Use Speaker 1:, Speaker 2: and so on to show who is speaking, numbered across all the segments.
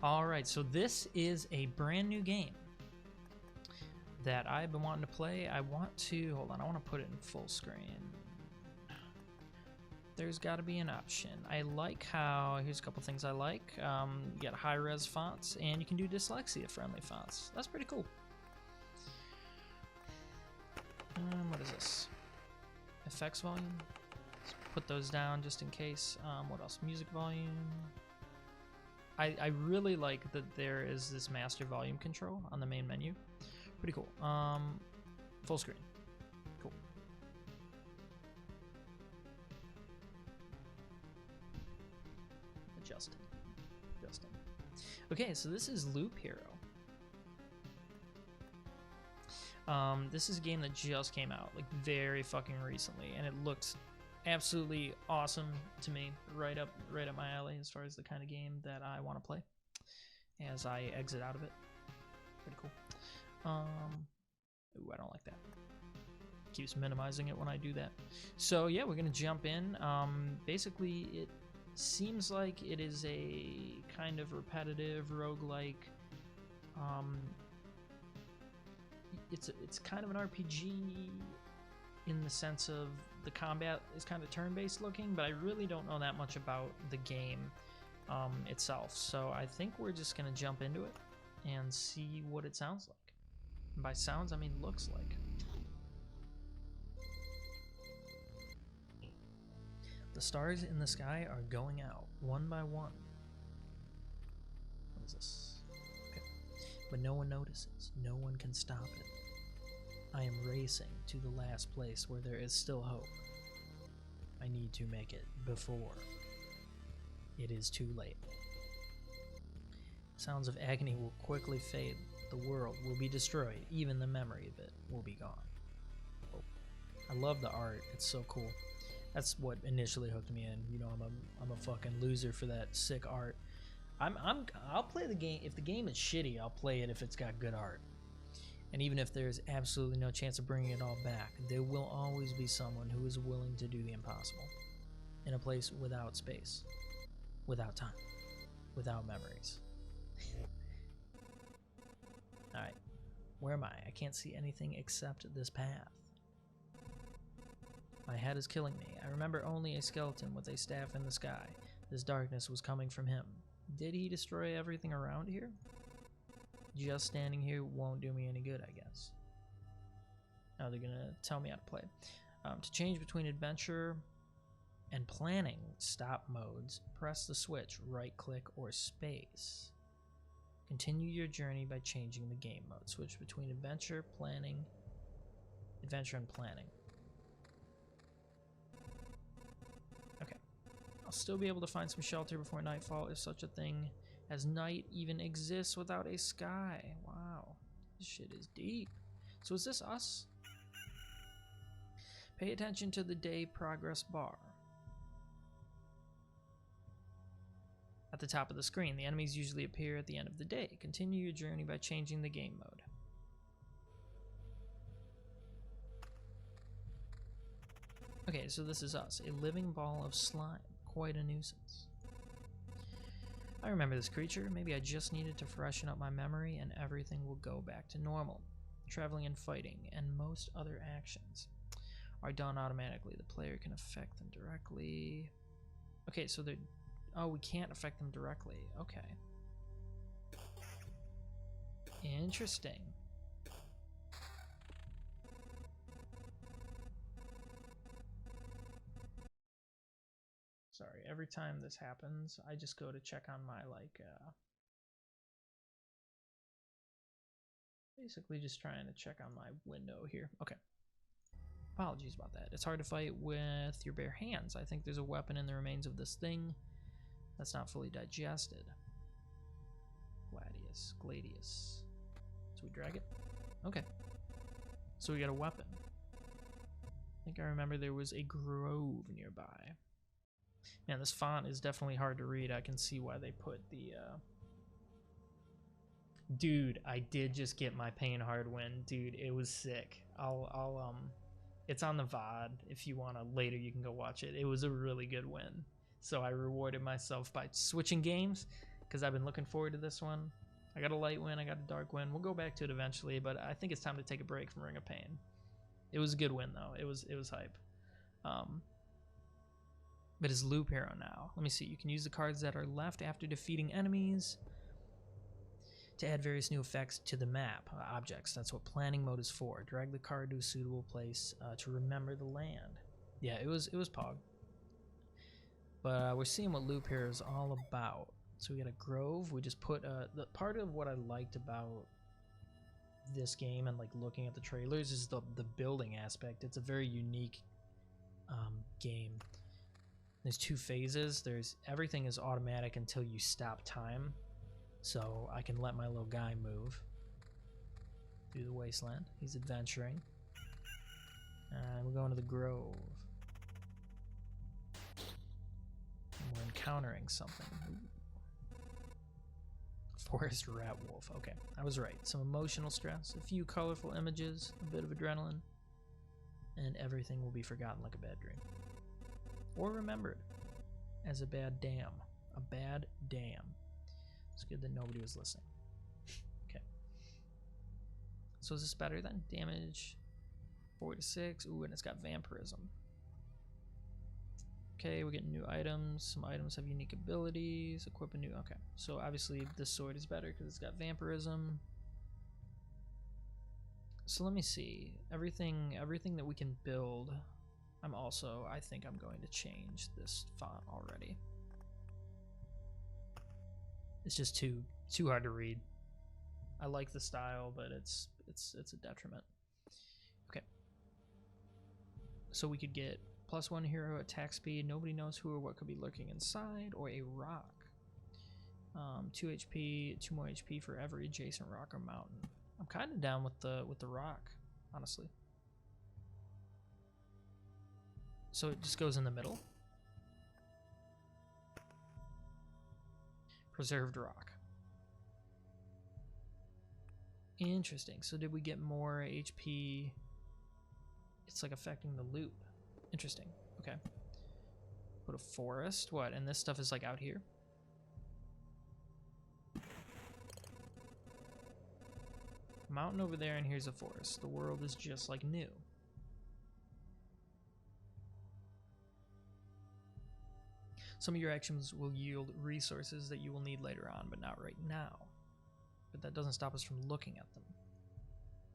Speaker 1: All right, so this is a brand new game that I've been wanting to play. I want to, hold on, I want to put it in full screen. There's got to be an option. I like how, here's a couple things I like. You got high-res fonts, and you can do dyslexia-friendly fonts. That's pretty cool. What is this? Effects volume. Let's put those down just in case. What else? Music volume. I really like that there is this master volume control on the main menu. Pretty cool. Full screen. Cool. Adjusting. Okay, so this is Loop Hero. This is a game that just came out, like very fucking recently, and it looked absolutely awesome to me. Right up my alley as far as the kind of game that I want to play as I exit out of it. Pretty cool. Ooh, I don't like that. Keeps minimizing it when I do that. So yeah, we're gonna jump in. Basically, it seems like it is a kind of repetitive roguelike. It's kind of an RPG in the sense of the combat is kind of turn-based looking, but I really don't know that much about the game itself. So I think we're just gonna jump into it and see what it sounds like. And by sounds, I mean looks like. The stars in the sky are going out, one by one. What is this? Okay. But no one notices. No one can stop it. I am racing to the last place where there is still hope. I need to make it before it is too late. Sounds of agony will quickly fade. The world will be destroyed. Even the memory of it will be gone. Oh. I love the art. It's so cool. That's what initially hooked me in. You know, I'm a fucking loser for that sick art. I'll play the game if the game is shitty. I'll play it if it's got good art. And even if there's absolutely no chance of bringing it all back, there will always be someone who is willing to do the impossible. In a place without space, without time, without memories. Alright, where am I? I can't see anything except this path. My head is killing me. I remember only a skeleton with a staff in the sky. This darkness was coming from him. Did he destroy everything around here? Just standing here won't do me any good, I guess. Now they're gonna tell me how to play. To change between adventure and planning stop modes, press the switch, right click or space. Continue your journey by changing the game mode. Switch between adventure and planning. Okay. I'll still be able to find some shelter before nightfall if such a thing as night even exists without a sky. Wow. This shit is deep. So is this us? Pay attention to the day progress bar. At the top of the screen, the enemies usually appear at the end of the day. Continue your journey by changing the game mode. Okay, so this is us. A living ball of slime. Quite a nuisance. I remember this creature. Maybe I just needed to freshen up my memory and everything will go back to normal. Traveling and fighting and most other actions are done automatically. The player can affect them directly. Okay, so they're... Oh, we can't affect them directly. Okay. Interesting. Sorry, every time this happens, I just go to check on my, basically just trying to check on my window here. Okay. Apologies about that. It's hard to fight with your bare hands. I think there's a weapon in the remains of this thing that's not fully digested. Gladius. So we drag it? Okay. So we got a weapon. I think I remember there was a grove nearby. Man, this font is definitely hard to read. I can see why they put the, Dude, I did just get my pain hard win. Dude, it was sick. It's on the VOD. If you want to later, you can go watch it. It was a really good win. So I rewarded myself by switching games because I've been looking forward to this one. I got a light win, I got a dark win. We'll go back to it eventually, but I think it's time to take a break from Ring of Pain. It was a good win though. It was hype. But it's Loop Hero now. Let me see. You can use the cards that are left after defeating enemies to add various new effects to the map objects. That's what planning mode is for. Drag the card to a suitable place to remember the land. Yeah, it was Pog. But we're seeing what Loop Hero is all about. So we got a grove. We just put the part of what I liked about this game and like looking at the trailers is the building aspect. It's a very unique game. There's 2 phases. There's everything is automatic until you stop time. So I can let my little guy move through the wasteland. He's adventuring. And we're going to the grove. And we're encountering something. Ooh. Forest rat wolf. Okay, I was right. Some emotional stress, a few colorful images, a bit of adrenaline, and everything will be forgotten like a bad dream. Or remembered as a bad damn. A bad damn. It's good that nobody was listening. Okay. So is this better then? Damage 4 to 6. Ooh, and it's got vampirism. Okay, we're getting new items. Some items have unique abilities. Equip a new. Okay, so obviously this sword is better because it's got vampirism. So let me see. Everything that we can build. I think I'm going to change this font already. It's just too hard to read. I like the style, but it's a detriment. Okay. So we could get +1 hero attack speed. Nobody knows who or what could be lurking inside, or a rock. 2 HP, 2 more HP for every adjacent rock or mountain. I'm kind of down with the rock, honestly. So it just goes in the middle. Preserved rock. Interesting. So did we get more HP? It's like affecting the loot. Interesting. Okay. Put a forest. What? And this stuff is like out here? Mountain over there, and here's a forest. The world is just like new. Some of your actions will yield resources that you will need later on, but not right now. But that doesn't stop us from looking at them.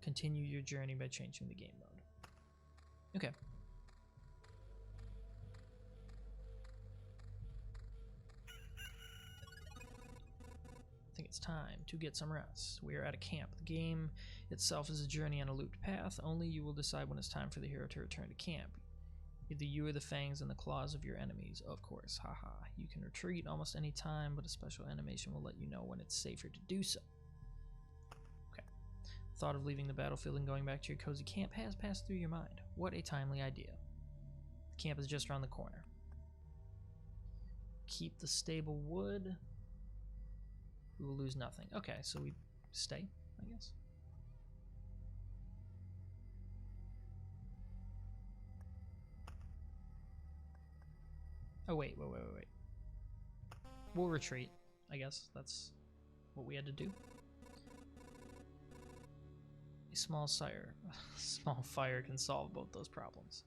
Speaker 1: Continue your journey by changing the game mode. Okay. I think it's time to get some rest. We are at a camp. The game itself is a journey on a looped path. Only you will decide when it's time for the hero to return to camp. Either you or the fangs and the claws of your enemies, of course. Haha. You can retreat almost any time, but a special animation will let you know when it's safer to do so. Okay. Thought of leaving the battlefield and going back to your cozy camp has passed through your mind. What a timely idea. The camp is just around the corner. Keep the stable wood. We will lose nothing. Okay, so we stay, I guess. Oh, wait. We'll retreat, I guess. That's what we had to do. A small fire can solve both those problems.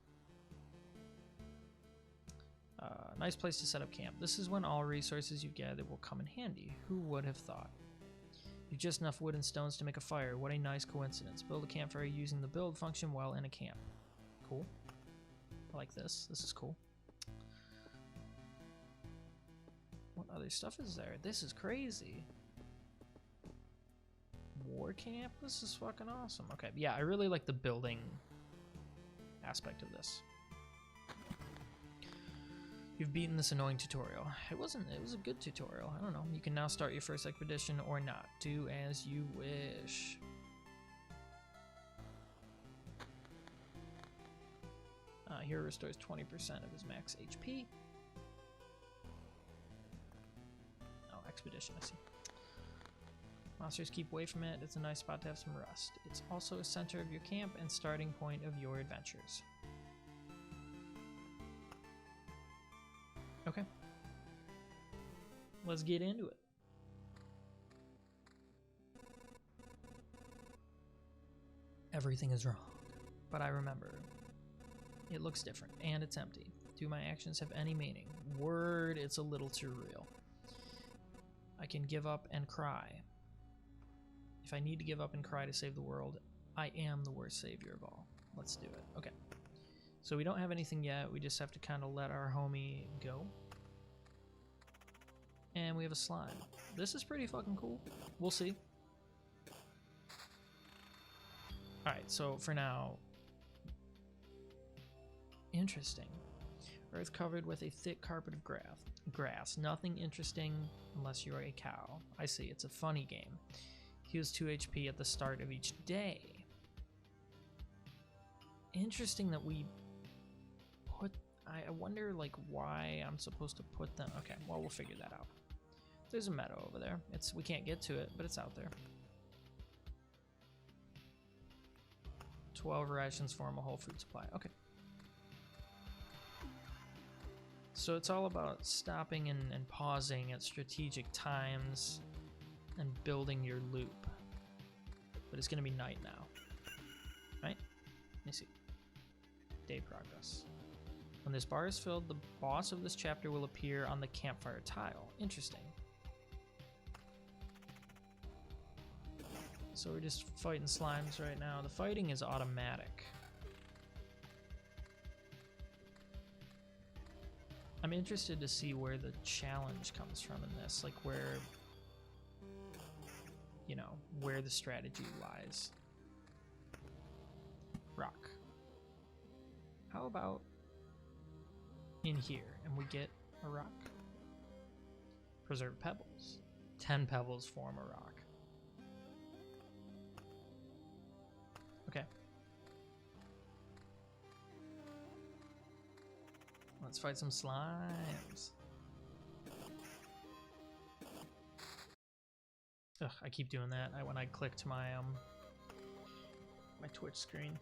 Speaker 1: Nice place to set up camp. This is when all resources you've gathered will come in handy. Who would have thought? You've just enough wood and stones to make a fire. What a nice coincidence. Build a campfire using the build function while in a camp. Cool. I like this. This is cool. What other stuff is there? This is crazy. War camp? This is fucking awesome. Okay, yeah, I really like the building aspect of this. You've beaten this annoying tutorial. It was a good tutorial. I don't know. You can now start your first expedition or not. Do as you wish. Hero restores 20% of his max HP. Oh, expedition, I see. Monsters keep away from it. It's a nice spot to have some rest. It's also a center of your camp and starting point of your adventures. Okay. Let's get into it. everything is wrong. But I remember. It looks different, and it's empty. Do my actions have any meaning? Word, it's a little too real. I can give up and cry. If I need to give up and cry to save the world, I am the worst savior of all. Let's do it. Okay. So we don't have anything yet. We just have to kind of let our homie go. And we have a slime. This is pretty fucking cool. We'll see. Alright, so for now... Interesting. Earth covered with a thick carpet of grass. Nothing interesting unless you're a cow. I see, it's a funny game. Heals 2 HP at the start of each day. Interesting that we put... I wonder, like, why I'm supposed to put them... Okay, well, we'll figure that out. There's a meadow over there. We can't get to it, but it's out there. 12 rations form a whole food supply. Okay. So it's all about stopping and pausing at strategic times and building your loop. But it's going to be night now. Right? Let me see. Day progress. When this bar is filled, the boss of this chapter will appear on the campfire tile. Interesting. So we're just fighting slimes right now. The fighting is automatic. I'm interested to see where the challenge comes from in this, like where, you know, where the strategy lies. Rock. How about in here and we get a rock? Preserve pebbles. 10 pebbles form a rock. Okay. Let's fight some slimes. Ugh, I keep doing that when I click to my my Twitch screen.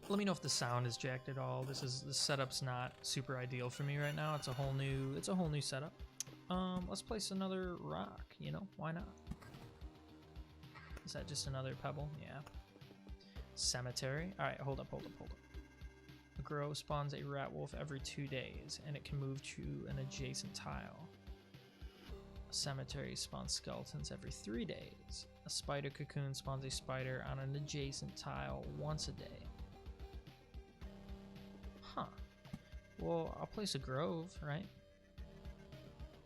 Speaker 1: Let me know if the sound is jacked at all. The setup's not super ideal for me right now. It's a whole new setup. Let's place another rock, you know? Why not? Is that just another pebble? Yeah. Cemetery. All right, hold up. A grove spawns a rat wolf every 2 days, and it can move to an adjacent tile. A cemetery spawns skeletons every 3 days. A spider cocoon spawns a spider on an adjacent tile once a day. Huh. Well, I'll place a grove, right?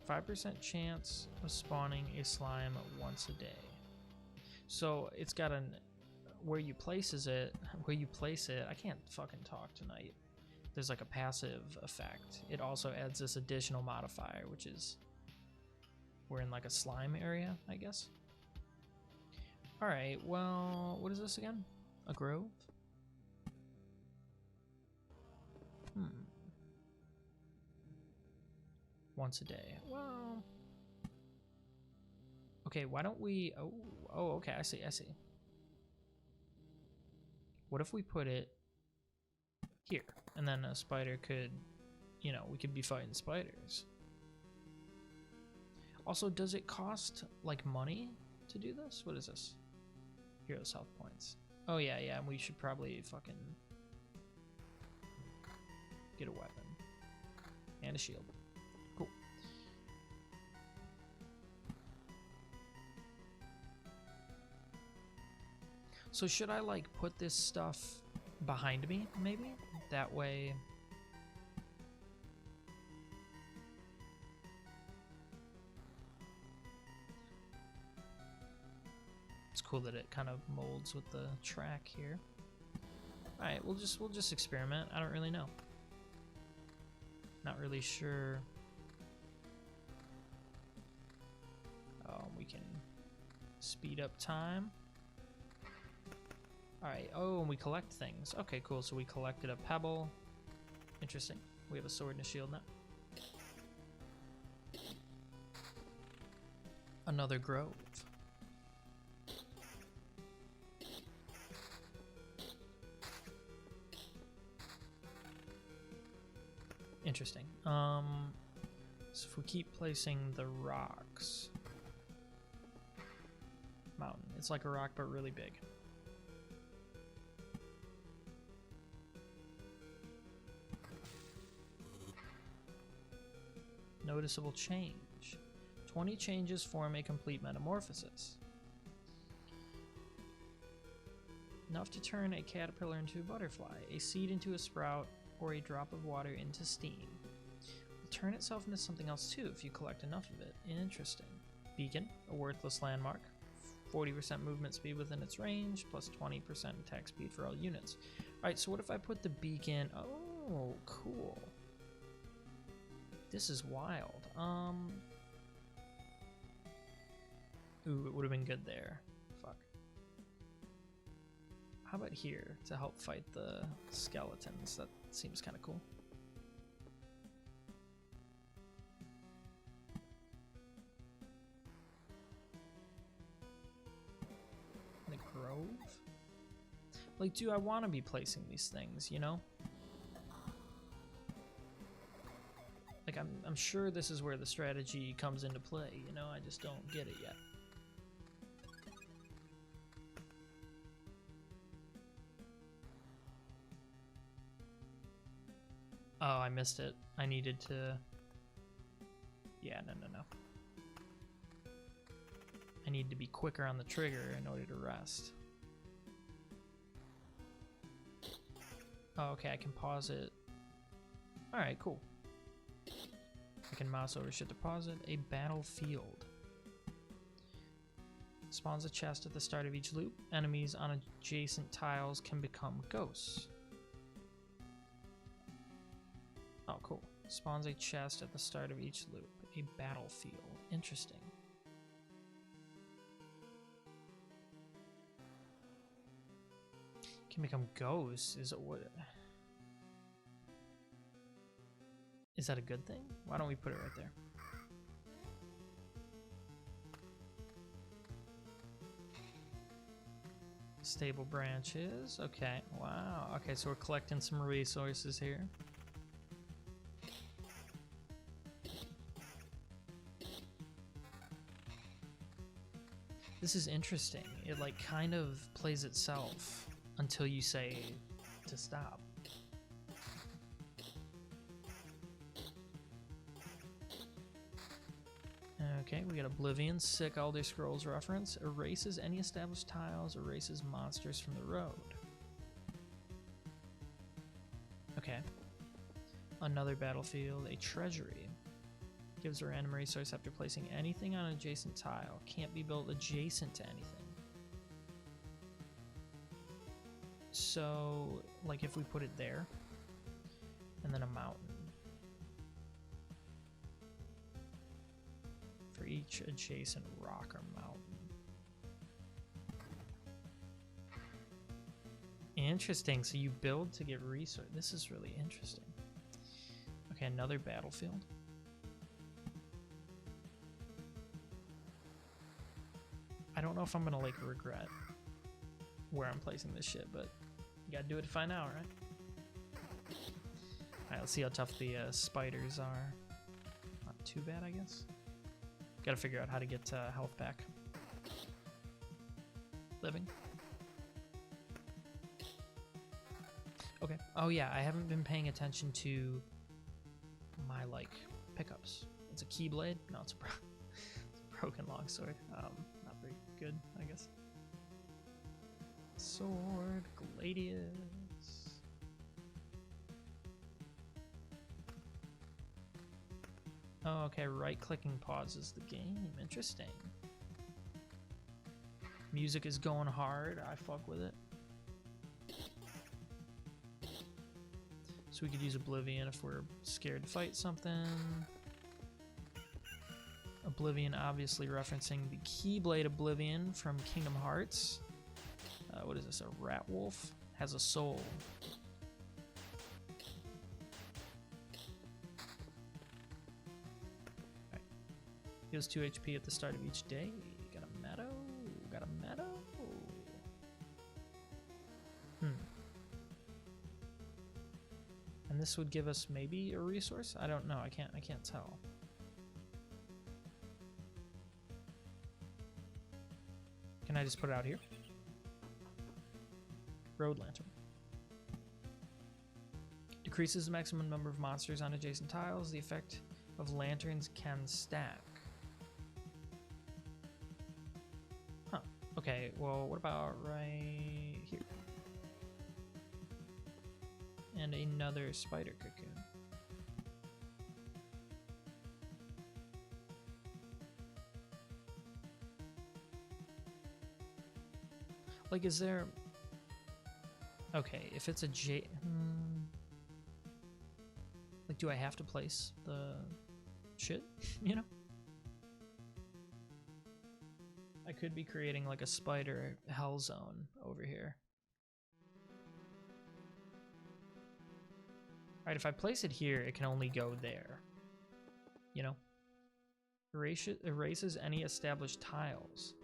Speaker 1: 5% chance of spawning a slime once a day. So it's got where you place it, I can't fucking talk tonight. There's like a passive effect. It also adds this additional modifier, which is we're in like a slime area, I guess. All right, well, what is this again? A grove? Once a day. Well, okay, why don't we... Oh, okay, I see. What if we put it here? And then a spider could, you know, we could be fighting spiders. Also, does it cost, like, money to do this? What is this? Heroes health points. Oh, yeah, we should probably fucking get a weapon. And a shield. Cool. So should I, like, put this stuff behind me, maybe? That way... It's cool that it kind of molds with the track here. Alright, we'll just experiment. I don't really know. Not really sure. We can speed up time. Alright, oh, and we collect things. Okay, cool, so we collected a pebble. Interesting. We have a sword and a shield now. Another grove. Interesting. So if we keep placing the rocks... Mountain. It's like a rock, but really big. Noticeable change. 20 changes form a complete metamorphosis. Enough to turn a caterpillar into a butterfly, a seed into a sprout, or a drop of water into steam. Will turn itself into something else too if you collect enough of it. Interesting. Beacon, a worthless landmark. 40% movement speed within its range, plus 20% attack speed for all units. Alright, so what if I put the beacon... Oh, cool. This is wild. Ooh, it would have been good there. Fuck. How about here to help fight the skeletons? That seems kind of cool. The grove? Like, do I want to be placing these things, you know? Like, I'm sure this is where the strategy comes into play, you know? I just don't get it yet. Oh, I missed it. I needed to... Yeah, no. I need to be quicker on the trigger in order to rest. Oh, okay, I can pause it. Alright, cool. I can mouse over shit to pause it. A battlefield. Spawns a chest at the start of each loop. Enemies on adjacent tiles can become ghosts. Oh, cool. Spawns a chest at the start of each loop. A battlefield. Interesting. Can become ghosts? Is it what? Is that a good thing? Why don't we put it right there? Stable branches. Okay. Wow. Okay, so we're collecting some resources here. This is interesting. It like kind of plays itself until you say to stop. Okay, we got Oblivion, sick Elder Scrolls reference. Erases any established tiles, erases monsters from the road. Okay. Another battlefield, a treasury. Gives a random resource after placing anything on an adjacent tile. Can't be built adjacent to anything. So, like if we put it there, and then a mountain. For each adjacent rock or mountain. Interesting, so you build to get resource. This is really interesting. Okay, another battlefield. I don't know if I'm gonna like regret where I'm placing this shit, but you gotta do it to find out, right? Alright, let's see how tough the spiders are. Not too bad, I guess. Gotta figure out how to get health back. Living. Okay. Oh yeah, I haven't been paying attention to my like pickups. It's a keyblade. No, it's a broken longsword. Not very good, I guess. Sword, gladius. Oh, okay, right-clicking pauses the game. Interesting. Music is going hard. I fuck with it. So we could use Oblivion if we're scared to fight something. Oblivion obviously referencing the Keyblade Oblivion from Kingdom Hearts. What is this? A rat wolf? Has a soul. Heals 2 HP at the start of each day. Got a meadow. Got a meadow. And this would give us maybe a resource? I don't know. I can't tell. Can I just put it out here? Road lantern. Decreases the maximum number of monsters on adjacent tiles. The effect of lanterns can stack. Huh. Okay, well, what about right here? And another spider cocoon. Like, is there... Okay, if it's a J... Like, do I have to place the shit? You know? I could be creating, like, a spider hell zone over here. Alright, if I place it here, it can only go there. You know? Erases any established tiles.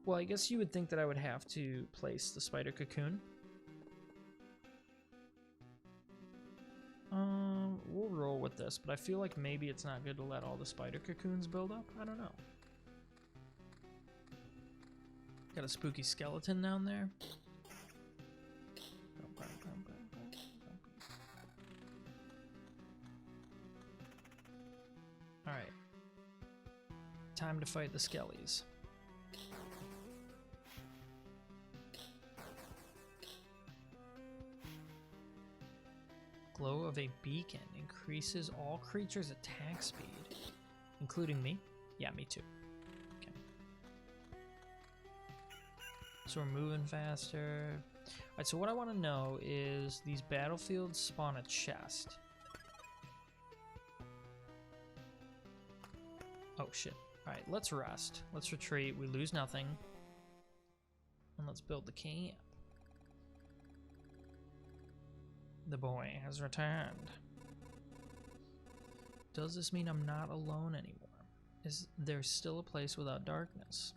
Speaker 1: Well, I guess you would think that I would have to place the spider cocoon. We'll roll with this, but I feel like maybe it's not good to let all the spider cocoons build up. I don't know. Got a spooky skeleton down there. Alright. Time to fight the skellies. Glow of a beacon increases all creatures' attack speed, including me. Yeah, me too. Okay. So we're moving faster. Alright, so what I want to know is these battlefields spawn a chest. Oh shit. Alright, let's rest. Let's retreat. We lose nothing. And let's build the camp. The boy has returned. Does this mean I'm not alone anymore? Is there still a place without darkness?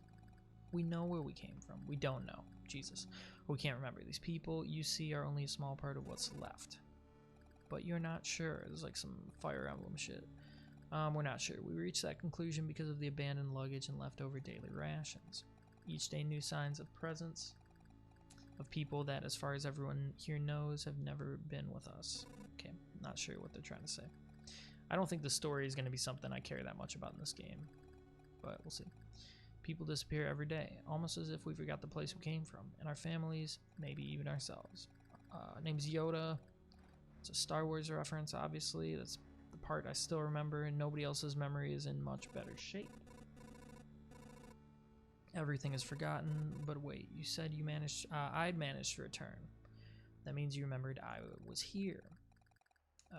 Speaker 1: We know where we came from. We don't know. Jesus. We can't remember. These people you see are only a small part of what's left. But you're not sure. There's like some Fire Emblem shit. We're not sure. We reached that conclusion because of the abandoned luggage and leftover daily rations. Each day new signs of presence of people that, as far as everyone here knows, have never been with us. Okay, not sure what they're trying to say. I don't think the story is going to be something I care that much about in this game, but we'll see. People disappear every day, almost as if we forgot the place we came from, and our families, maybe even ourselves. Name's Yoda. It's a Star Wars reference, obviously. That's the part I still remember, and nobody else's memory is in much better shape. Everything is forgotten, but wait, you said you managed, I'd managed to return. That means you remembered I was here.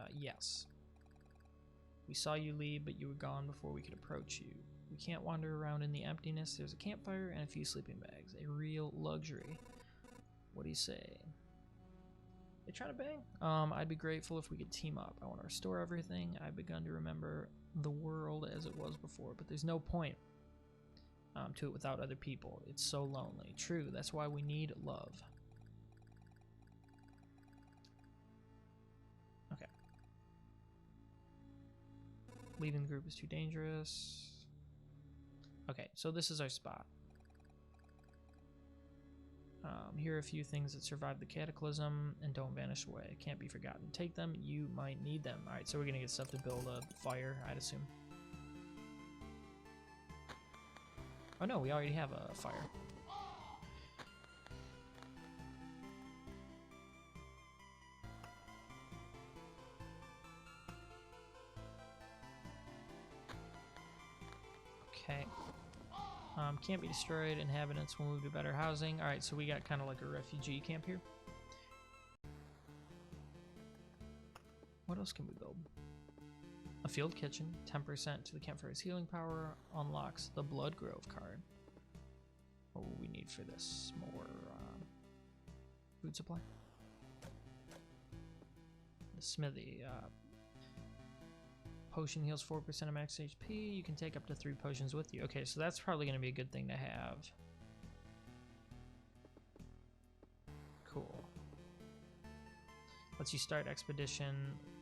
Speaker 1: Yes. We saw you leave, but you were gone before we could approach you. We can't wander around in the emptiness. There's a campfire and a few sleeping bags. A real luxury. What do you say? They trying to bang? I'd be grateful if we could team up. I want to restore everything. I've begun to remember the world as it was before, but there's no point to it without other people. It's so lonely. True, that's why we need love. Okay. Leaving the group is too dangerous. Okay, so this is our spot. Here are a few things that survived the cataclysm and don't vanish away. Can't be forgotten. Take them, you might need them. Alright, so we're gonna get stuff to build a fire, I'd assume. Oh no, we already have a fire. Okay. Can't be destroyed. Inhabitants will move to better housing. Alright, so we got kind of like a refugee camp here. What else can we build? A field kitchen, 10% to the campfire's healing power, unlocks the Blood Grove card. What will we need for this? More food supply? The smithy. Potion heals 4% of max HP. You can take up to 3 potions with you. Okay, so that's probably going to be a good thing to have. Cool. Lets you start expedition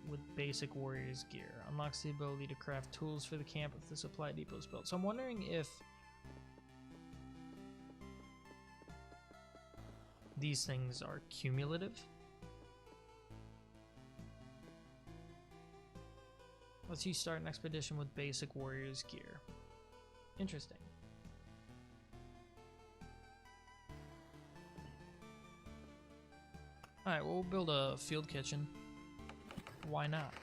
Speaker 1: with basic warrior's gear. Unlocks the ability to craft tools for the camp if the supply depot is built. So I'm wondering if these things are cumulative. Let's you start an expedition with basic warrior's gear. Interesting. Alright, well, we'll build a field kitchen. Why not?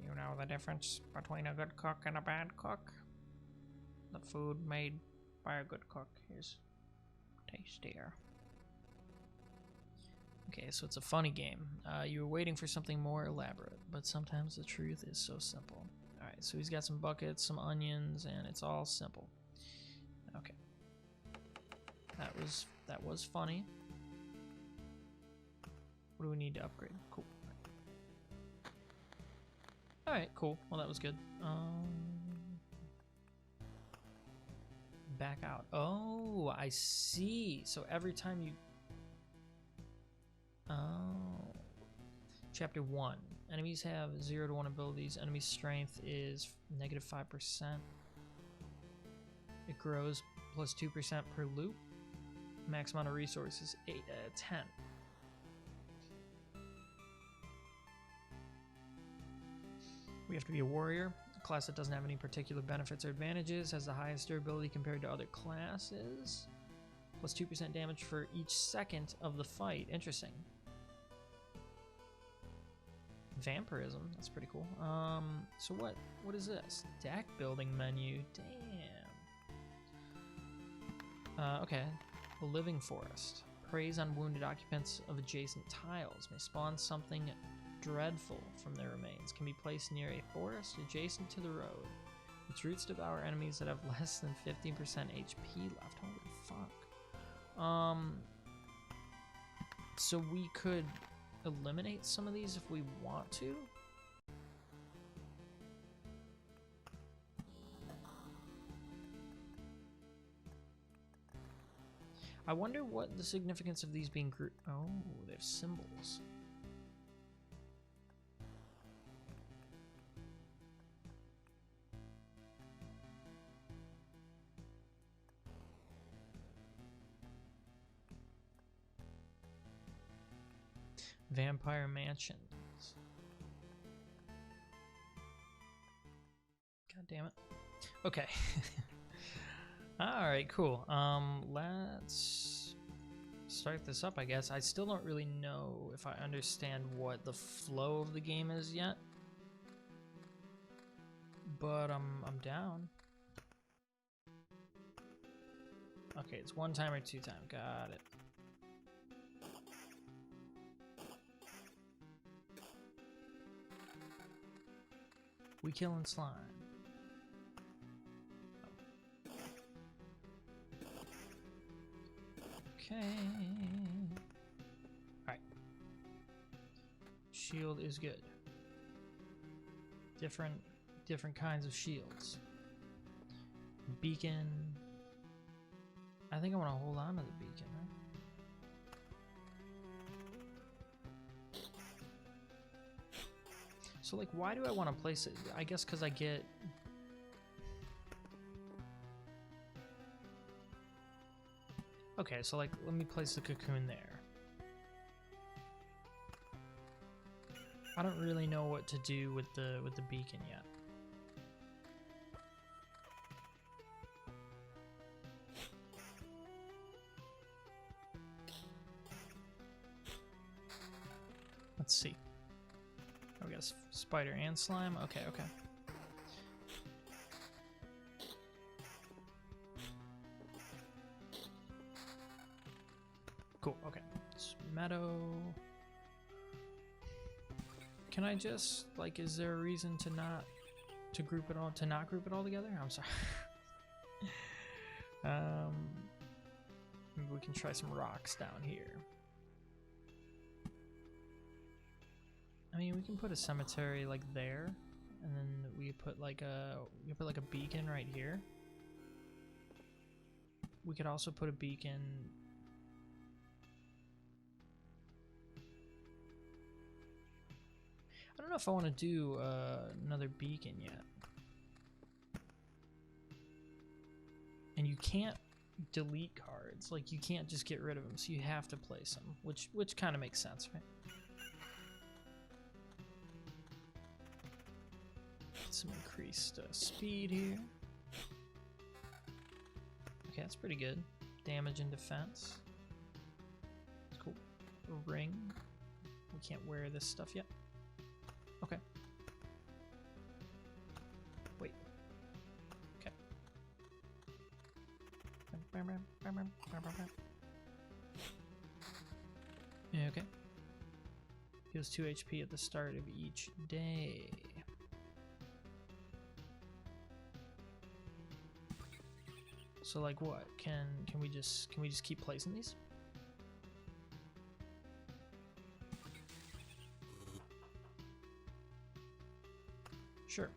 Speaker 1: You know the difference between a good cook and a bad cook? The food made by a good cook is tastier. Okay, so it's a funny game. You were waiting for something more elaborate, but sometimes the truth is so simple. Alright, so he's got some buckets, some onions, and it's all simple. Okay. That was funny. What do we need to upgrade? Cool. Alright, cool. Well, that was good. Back out. Oh, I see. So every time you... Oh. Chapter 1. Enemies have 0 to 1 abilities. Enemy strength is -5%. It grows plus 2% per loop. Max amount of resources 10. We have to be a warrior, a class that doesn't have any particular benefits or advantages, has the highest durability compared to other classes, plus 2% damage for each second of the fight. Interesting. Vampirism, that's pretty cool. So what is this? Deck building menu, damn. Okay, the living forest. Preys on wounded occupants of adjacent tiles. May spawn something dreadful from their remains. Can be placed near a forest adjacent to the road. Its roots devour enemies that have less than 15% HP left. Holy fuck. So we could eliminate some of these if we want to. I wonder what the significance of these being grouped. Oh, they have symbols. Vampire mansions. God damn it. Okay. Alright, cool. Let's start this up, I guess. I still don't really know if I understand what the flow of the game is yet. But I'm down. Okay, it's 1 time or 2 time. Got it. We killing slime. Okay. Alright. Shield is good. Different kinds of shields. Beacon. I think I want to hold on to the beacon, right? So, like, why do I want to place it? I guess because I get... Okay, so, like, let me place the cocoon there. I don't really know what to do with the beacon yet. Let's see. Oh, we got a spider and slime. Okay, okay. Cool, okay. It's meadow. Can I just, like, is there a reason to not group it all, to not group it all together? I'm sorry. Maybe we can try some rocks down here. I mean, we can put a cemetery like there, and then we put like a beacon right here. We could also put a beacon. don't know if I want to do another beacon yet. And you can't delete cards. Like, you can't just get rid of them, so you have to place them, which kind of makes sense, right? Some increased speed here. Okay, that's pretty good. Damage and defense. That's cool. A ring. We can't wear this stuff yet. Okay. Wait. Okay. Yeah, okay. Heals 2 HP at the start of each day. So like what? Can we just keep placing these? Sure.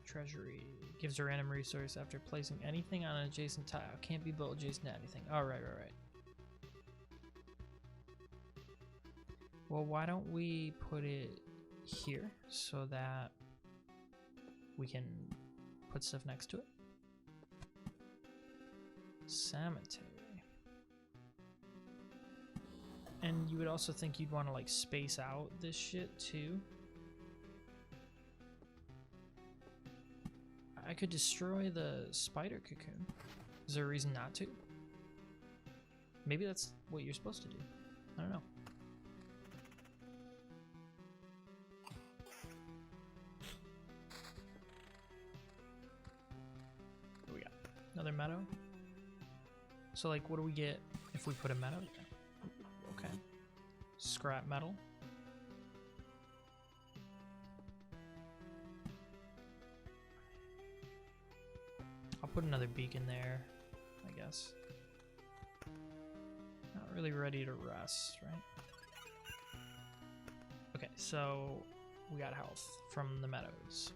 Speaker 1: Treasury gives a random resource after placing anything on an adjacent tile. Can't be built adjacent to anything. Oh, right. Well, why don't we put it here so that we can put stuff next to it? Cemetery. And you would also think you'd want to like space out this shit too. I could destroy the spider cocoon. Is there a reason not to? Maybe that's what you're supposed to do. I don't know. What do we got? Another meadow? So like, what do we get if we put a meadow there? Okay. Scrap metal. I'll put another beacon there, I guess. Not really ready to rest, right? Okay, so we got health from the meadows.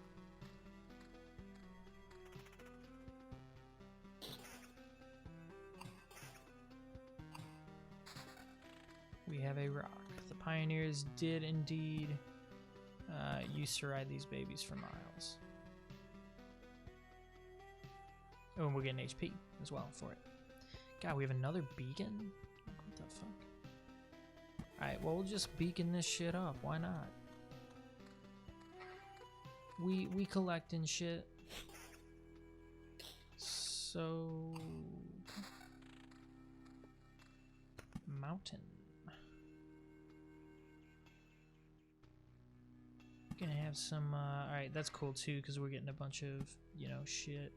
Speaker 1: We have a rock. The pioneers did indeed used to ride these babies for miles. Oh, and we're getting HP as well for it. God, we have another beacon? What the fuck? Alright, well, we'll just beacon this shit up. Why not? We collecting shit. So... Mountain. Gonna have some, alright, that's cool too, because we're getting a bunch of, you know, shit.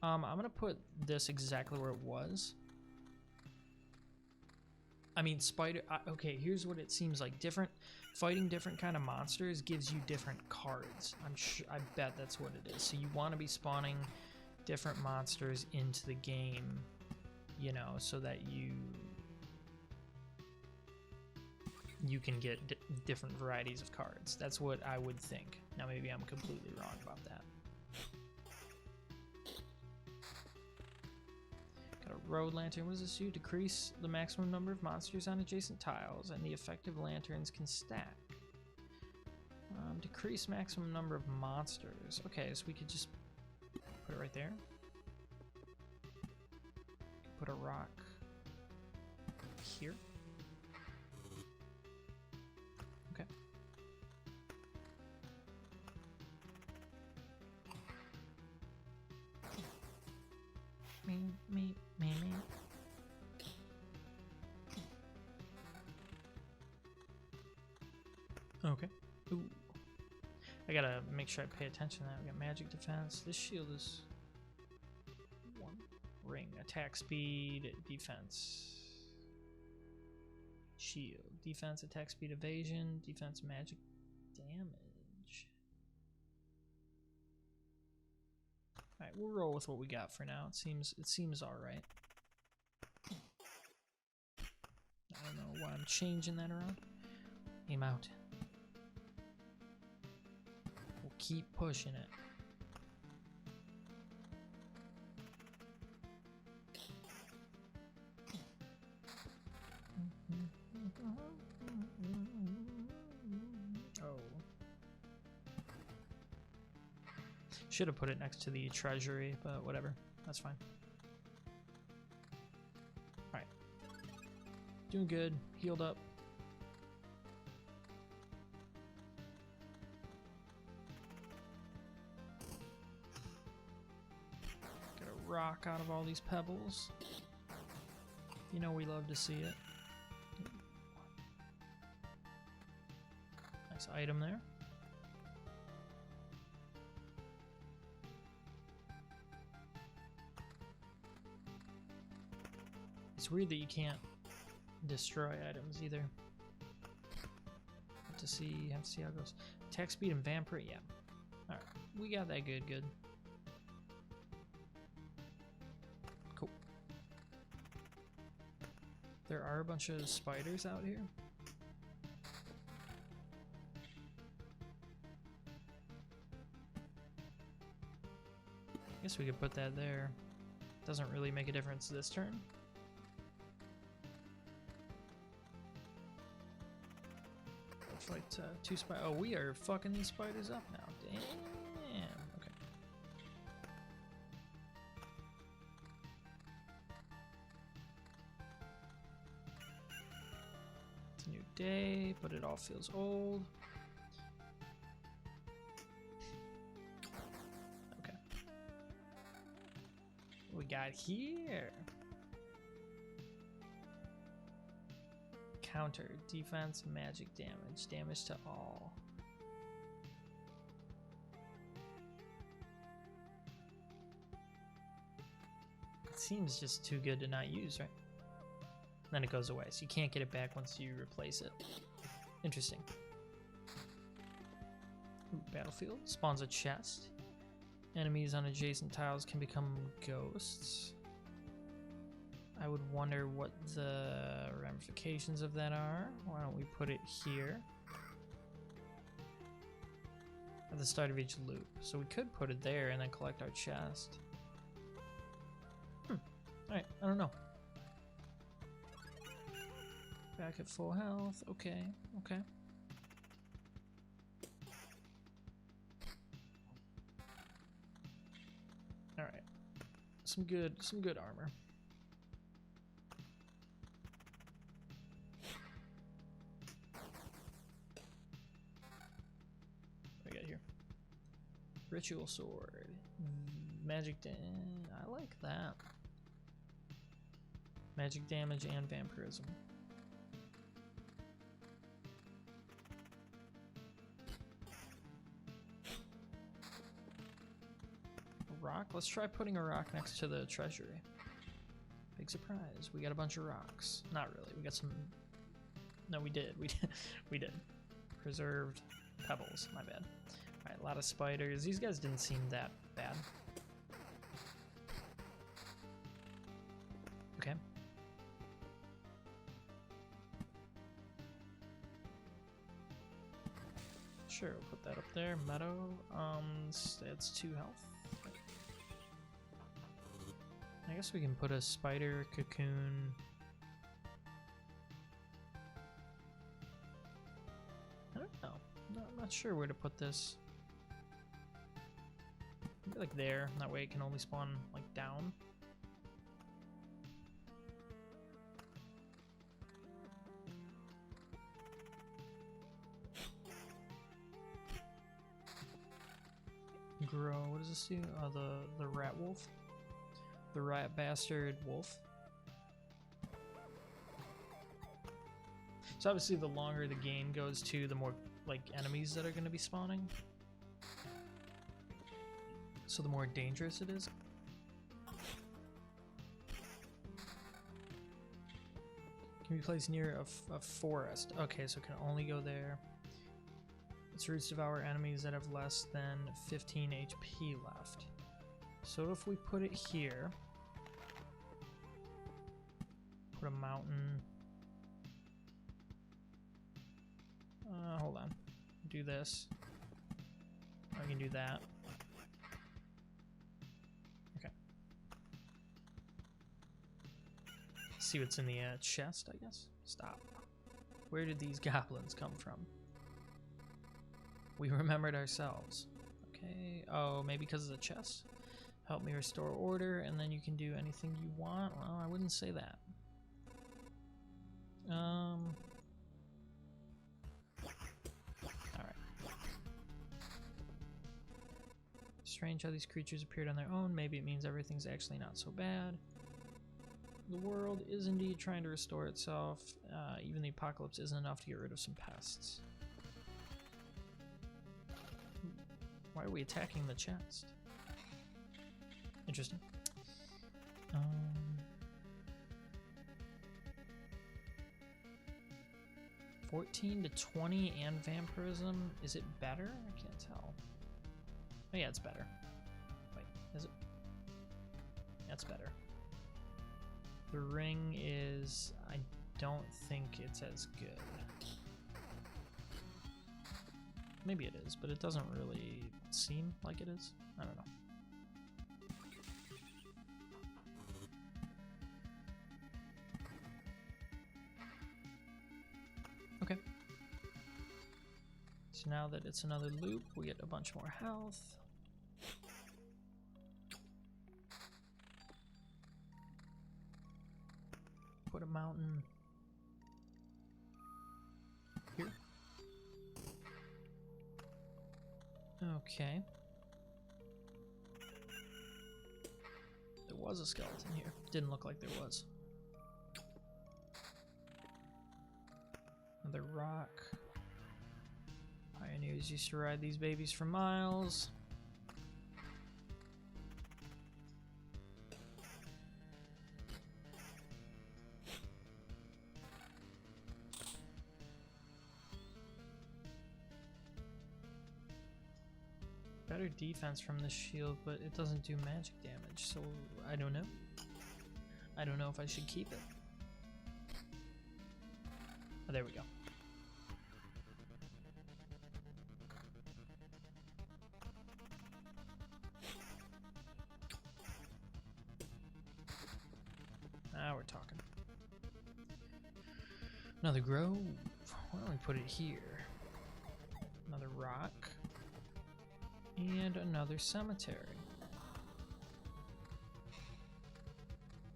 Speaker 1: I'm gonna put this exactly where it was. I mean, okay, here's what it seems like. Fighting different kind of monsters gives you different cards. I bet that's what it is. So you want to be spawning different monsters into the game, you know, so that you can get different varieties of cards. That's what I would think. Now maybe I'm completely wrong about that. Got a road lantern. What does this do? Decrease the maximum number of monsters on adjacent tiles, and the effective lanterns can stack. Decrease maximum number of monsters. Okay, so we could just put it right there. Put a rock here. Okay. Me. Okay. Ooh. I gotta make sure I pay attention to that. We got magic defense. This shield is 1 ring. Attack speed, defense. Shield. Defense, attack speed, evasion, defense, magic damage. Alright, we'll roll with what we got for now. It seems alright. I don't know why I'm changing that around. Aim out. We'll keep pushing it. Oh. Should have put it next to the treasury, but whatever. That's fine. Alright. Doing good. Healed up. Get a rock out of all these pebbles. You know we love to see it. Nice item there. It's weird that you can't destroy items either. Have to see how it goes. Attack speed and vampire, yeah. Alright, we got that good. Cool. There are a bunch of spiders out here. I guess we could put that there. Doesn't really make a difference this turn. Fight 2 spiders. Oh, we are fucking these spiders up now. Damn. Okay. It's a new day, but it all feels old. Okay. What we got here? Counter, defense, magic damage, damage to all. It seems just too good to not use, right? Then it goes away, so you can't get it back once you replace it. Interesting. Ooh, battlefield, spawns a chest. Enemies on adjacent tiles can become ghosts. I would wonder what the ramifications of that are. Why don't we put it here? At the start of each loop. So we could put it there and then collect our chest. Alright, I don't know. Back at full health. Okay. Alright. Some good armor. Ritual sword. Magic I like that. Magic damage and vampirism. A rock? Let's try putting a rock next to the treasury. Big surprise. We got a bunch of rocks. Not really. We got some... No, we did. We did. Preserved pebbles. My bad. Alright, a lot of spiders. These guys didn't seem that bad. Okay. Sure, we'll put that up there. Meadow. That's 2 health. I guess we can put a spider cocoon. I don't know. I'm not sure where to put this. Maybe like there. That way it can only spawn like down. Grow. What does this do? The rat wolf. The rat bastard wolf. So obviously the longer the game goes to, the more like enemies that are going to be spawning. So the more dangerous it is. Can be placed near a forest. Okay, so it can only go there. Its roots devour enemies that have less than 15 HP left. So if we put it here, put a mountain. Hold on. Do this. I can do that. Okay. See what's in the chest, I guess. Stop. Where did these goblins come from? We remembered ourselves. Okay. Oh, maybe because of the chest? Help me restore order, and then you can do anything you want? Well, I wouldn't say that. Alright. Strange how these creatures appeared on their own. Maybe it means everything's actually not so bad. The world is indeed trying to restore itself. Even the apocalypse isn't enough to get rid of some pests. Why are we attacking the chest? Interesting. 14 to 20 and vampirism. Is it better? I can't tell. Oh yeah, it's better. Wait, is it? That's better. The ring is... I don't think it's as good. Maybe it is, but it doesn't really seem like it is. I don't know. Okay. So now that it's another loop, we get a bunch more health. Put a mountain here. Okay. There was a skeleton here. Didn't look like there was. Another rock. Pioneers used to ride these babies for miles. Better defense from the shield, but it doesn't do magic damage, so I don't know. I don't know if I should keep it. Oh, there we go. Now we're talking. Another grove. Why don't we put it here? Another rock. And another cemetery.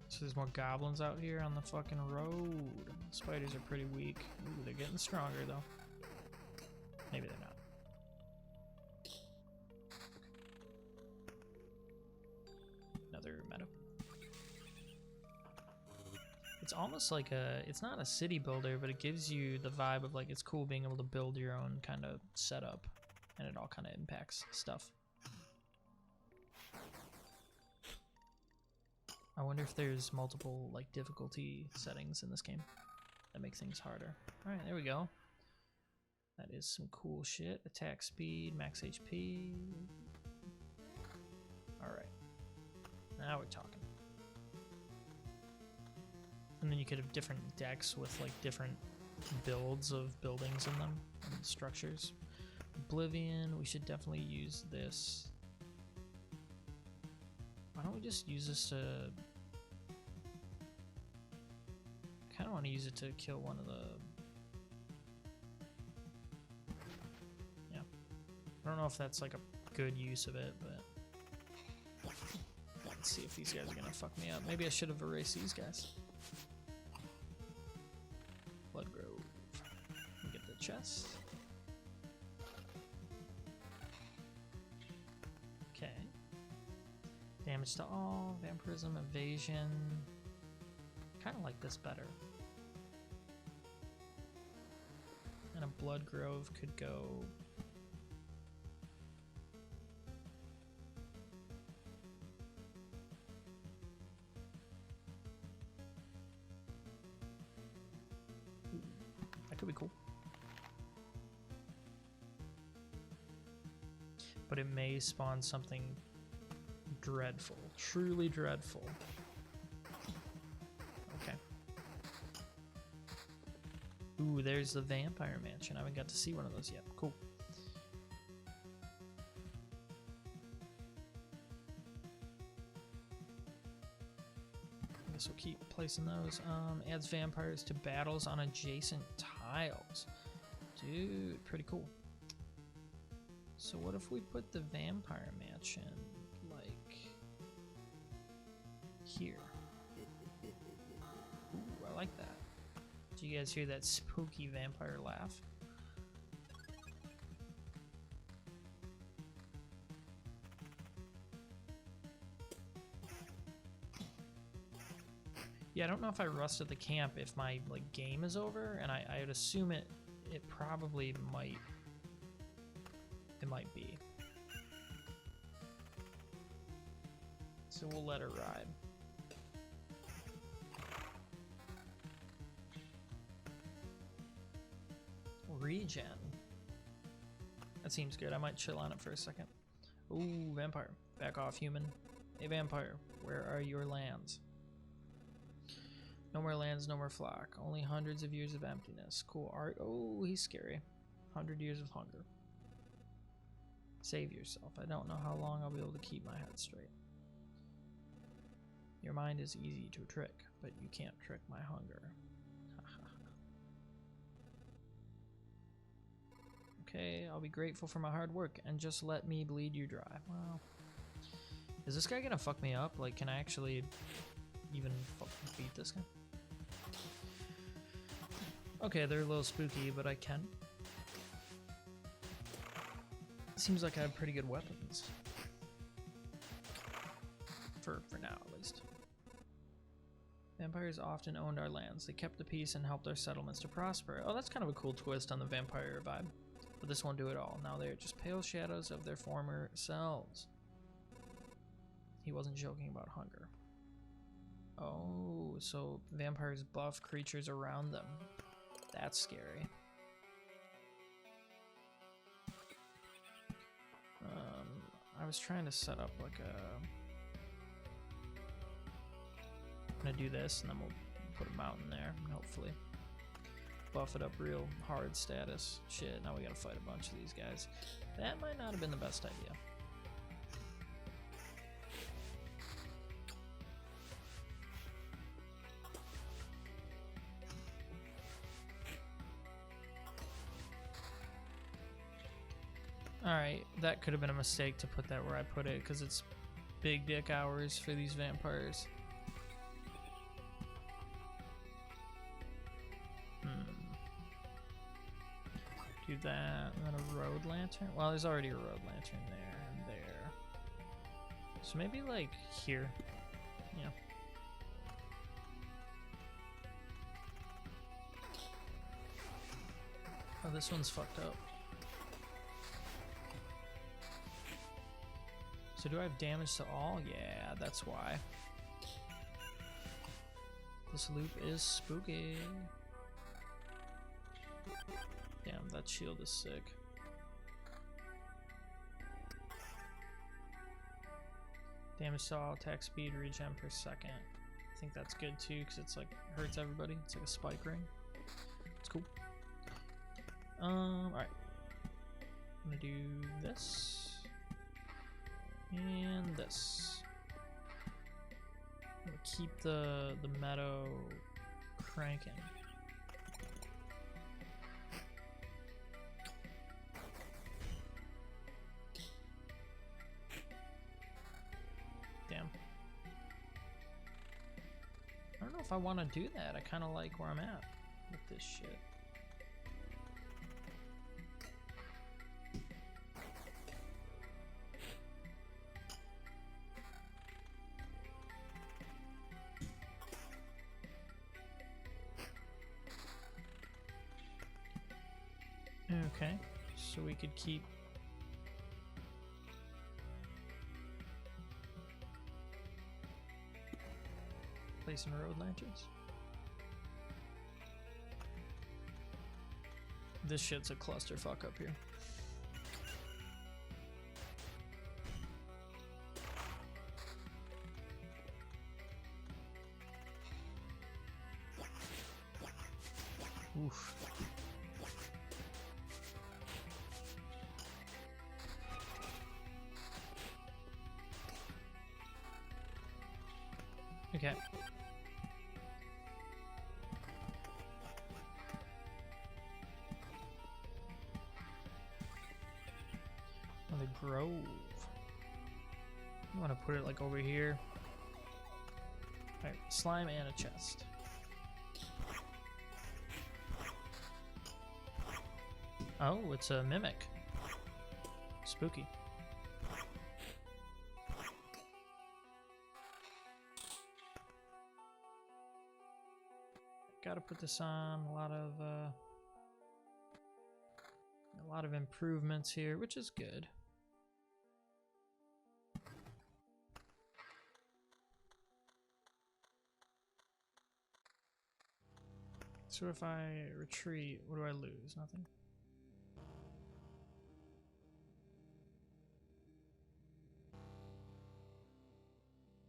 Speaker 1: So there's more goblins out here on the fucking road. Spiders are pretty weak. Ooh, they're getting stronger though. Maybe they're not. Another meadow. It's almost like it's not a city builder, but it gives you the vibe of like it's cool being able to build your own kind of setup. And it all kind of impacts stuff. I wonder if there's multiple like difficulty settings in this game that make things harder. Alright, there we go. That is some cool shit. Attack speed, max HP. Alright. Now we're talking. And then you could have different decks with like different builds of buildings in them and structures. Oblivion, we should definitely use this. Why don't we just use this to... I kind of want to use it to kill one of the... Yeah. I don't know if that's like a good use of it, but... Let's see if these guys are going to fuck me up. Maybe I should have erased these guys. Blood Grove. Get the chest. Okay. Damage to all, vampirism, evasion. Kind of like this better. And a Blood Grove could go... Ooh, that could be cool. But it may spawn something dreadful, truly dreadful. Okay. Ooh, there's the vampire mansion. I haven't got to see one of those yet. Cool. I guess we'll keep placing those. Adds vampires to battles on adjacent wilds. Dude, pretty cool. So what if we put the vampire mansion, like, here? Ooh, I like that. Did you guys hear that spooky vampire laugh? Yeah, I don't know if I rusted the camp if my like game is over, and I would assume it probably might. It might be. So we'll let her ride. Regen. That seems good. I might chill on it for a second. Ooh, vampire. Back off, human. Hey, vampire. Where are your lands? No more lands, no more flock. Only hundreds of years of emptiness. Cool art. Oh, he's scary. 100 years of hunger. Save yourself. I don't know how long I'll be able to keep my head straight. Your mind is easy to trick, but you can't trick my hunger. Okay, I'll be grateful for my hard work and just let me bleed you dry. Well, is this guy gonna fuck me up? Like, can I actually even fucking beat this guy? Okay, they're a little spooky, but I can. Seems like I have pretty good weapons. For now, at least. Vampires often owned our lands. They kept the peace and helped our settlements to prosper. Oh, that's kind of a cool twist on the vampire vibe. But this won't do it all. Now they are just pale shadows of their former selves. He wasn't joking about hunger. Oh, so vampires buff creatures around them. That's scary. I was trying to set up like a... I'm gonna do this and then we'll put a mountain there and hopefully buff it up real hard status. Shit, now we gotta fight a bunch of these guys. That might not have been the best idea. Alright, that could have been a mistake to put that where I put it, because it's big dick hours for these vampires. Do that, and then a road lantern? Well, there's already a road lantern there and there. So maybe like here. Yeah. Oh, this one's fucked up. So do I have damage to all? Yeah, that's why. This loop is spooky. Damn, that shield is sick. Damage to all, attack speed, regen per second. I think that's good too, because it's like hurts everybody. It's like a spike ring. It's cool. Alright. I'm gonna do this. And this. I'm gonna keep the meadow cranking. Damn. I don't know if I want to do that. I kind of like where I'm at with this shit. Okay, so we could keep placing road lanterns. This shit's a clusterfuck up here. Oof. Okay. Grove. I want to put it like over here. Alright, slime and a chest. Oh, it's a mimic. Spooky. Gotta put this on. A lot of improvements here, which is good. So if I retreat, what do I lose? Nothing.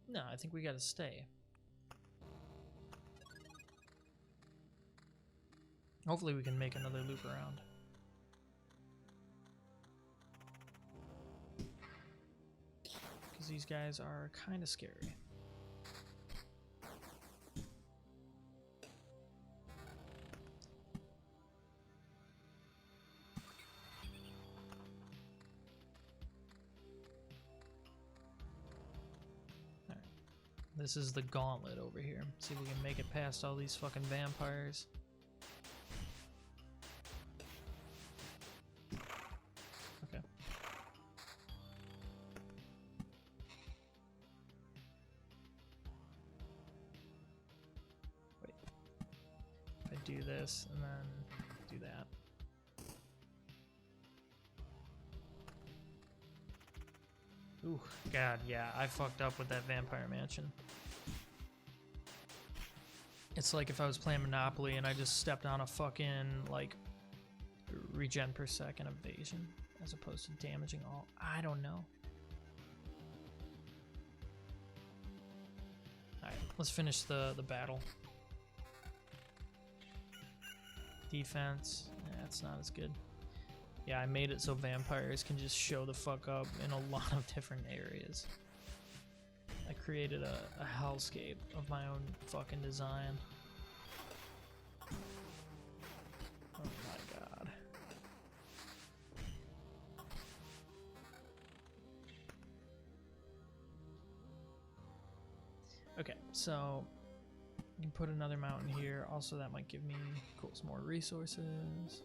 Speaker 1: No, I think we gotta stay. Hopefully we can make another loop around. Because these guys are kind of scary. This is the gauntlet over here. See if we can make it past all these fucking vampires. Okay. Wait. If I do this and then do that. Ooh, God, yeah, I fucked up with that vampire mansion. It's like if I was playing Monopoly and I just stepped on a fucking, like, regen per second evasion as opposed to damaging all. I don't know. Alright, let's finish the battle. Defense, that's not as good. Yeah, I made it so vampires can just show the fuck up in a lot of different areas. I created a hellscape of my own fucking design. Oh my god. Okay, so you can put another mountain here. Also, that might give me some more resources.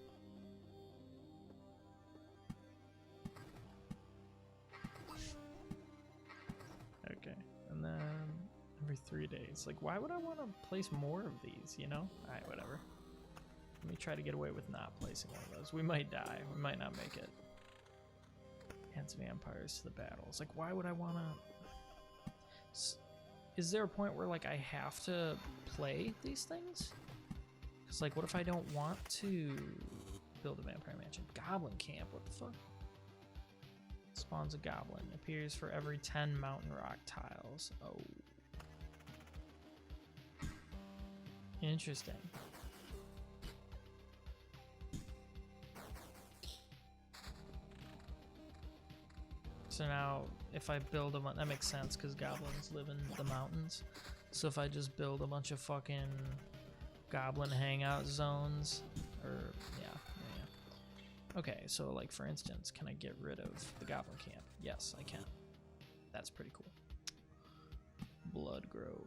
Speaker 1: Every 3 days. Like, why would I want to place more of these, you know? Alright, whatever. Let me try to get away with not placing one of those. We might die. We might not make it. Adds vampires to the battles. Like, why would I want to... Is there a point where, like, I have to play these things? Because, like, what if I don't want to build a vampire mansion? Goblin camp, what the fuck? Spawns a goblin. Appears for every 10 mountain rock tiles. Oh. Interesting. So now, if I build a... That makes sense, because goblins live in the mountains. So if I just build a bunch of fucking goblin hangout zones, or... Yeah. Okay, so like, for instance, can I get rid of the goblin camp? Yes, I can. That's pretty cool. Blood Grove.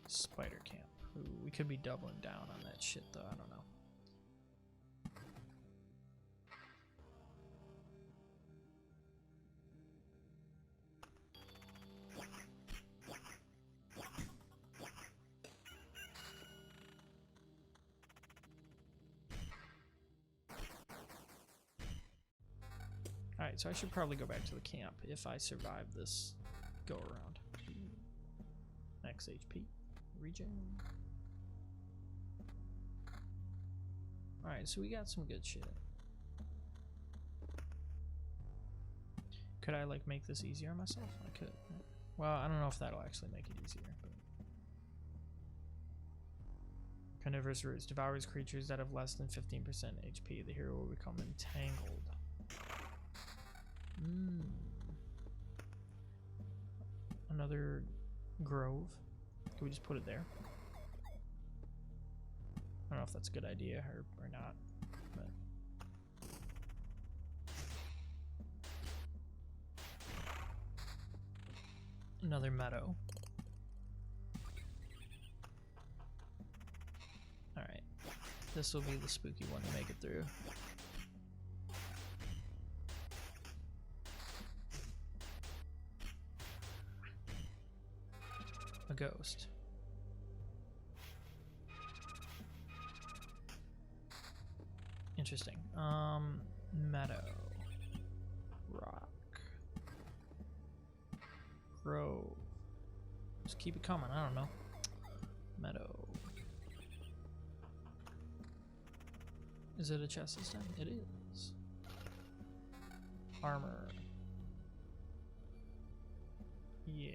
Speaker 1: Spider camp. Ooh, we could be doubling down on that shit though, I don't know. Alright, so I should probably go back to the camp if I survive this go around. Max HP. Regen. Alright, so we got some good shit. Could I, like, make this easier on myself? I could. Well, I don't know if that'll actually make it easier, but... Carnivorous roots. Devours creatures that have less than 15% HP. The hero will become entangled. Another grove. Can we just put it there? don't know if that's a good idea or not, but another meadow. Alright. This will be the spooky one to make it through. A ghost. Interesting. Meadow. Rock. Grove. Just keep it coming, I don't know. Meadow. Is it a chest this time? It is. Armor. Yeah.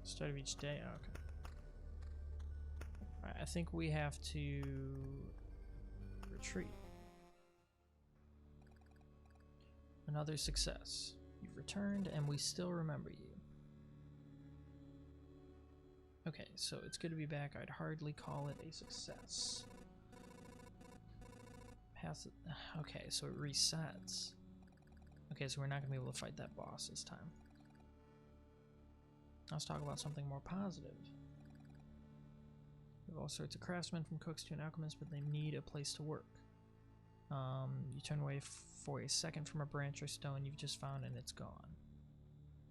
Speaker 1: Start of each day? Oh, okay. Alright, I think we have to retreat. Another success. You've returned and we still remember you. Okay, so it's good to be back. I'd hardly call it a success. Okay, so it resets. Okay, so we're not going to be able to fight that boss this time. Let's talk about something more positive. We have all sorts of craftsmen, from cooks to an alchemist, but they need a place to work. You turn away for a second from a branch or stone you've just found and it's gone.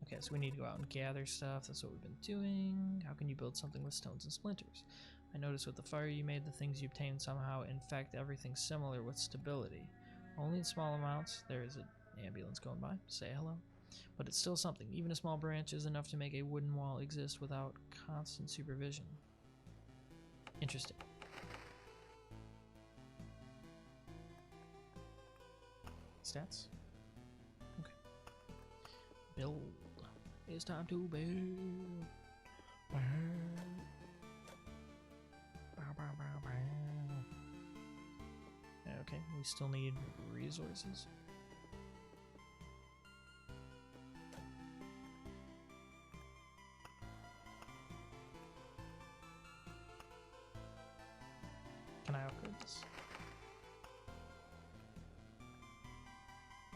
Speaker 1: Okay, so we need to go out and gather stuff. That's what we've been doing. How can you build something with stones and splinters? I noticed with the fire you made, the things you obtained somehow infect everything similar with stability. Only in small amounts. There is an ambulance going by. Say hello. But it's still something. Even a small branch is enough to make a wooden wall exist without constant supervision. Interesting. Stats? Okay. Build. It's time to build. Okay, we still need resources. Can I upgrade this?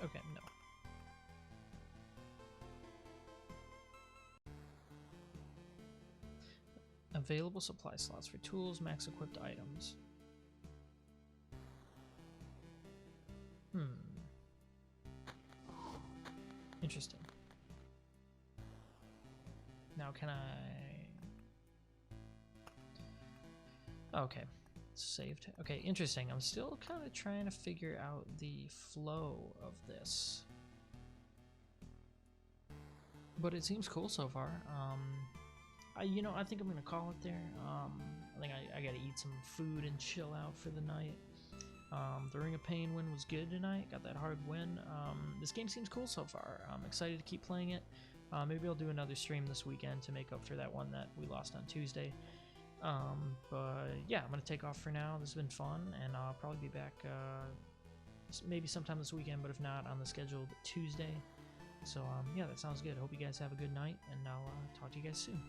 Speaker 1: Okay, no. Available supply slots for tools, max equipped items. Interesting. Now can I... Okay. Saved. Okay, interesting. I'm still kind of trying to figure out the flow of this. But it seems cool so far. I think I'm gonna call it there. I think I gotta eat some food and chill out for the night. The Ring of Pain win was good tonight. Got that hard win. This game seems cool so far. I'm excited to keep playing it. Maybe I'll do another stream this weekend to make up for that one that we lost on Tuesday. But yeah, I'm gonna take off for now. This has been fun, and I'll probably be back maybe sometime this weekend, but if not, on the scheduled Tuesday. So yeah, that sounds good. Hope you guys have a good night, and I'll talk to you guys soon.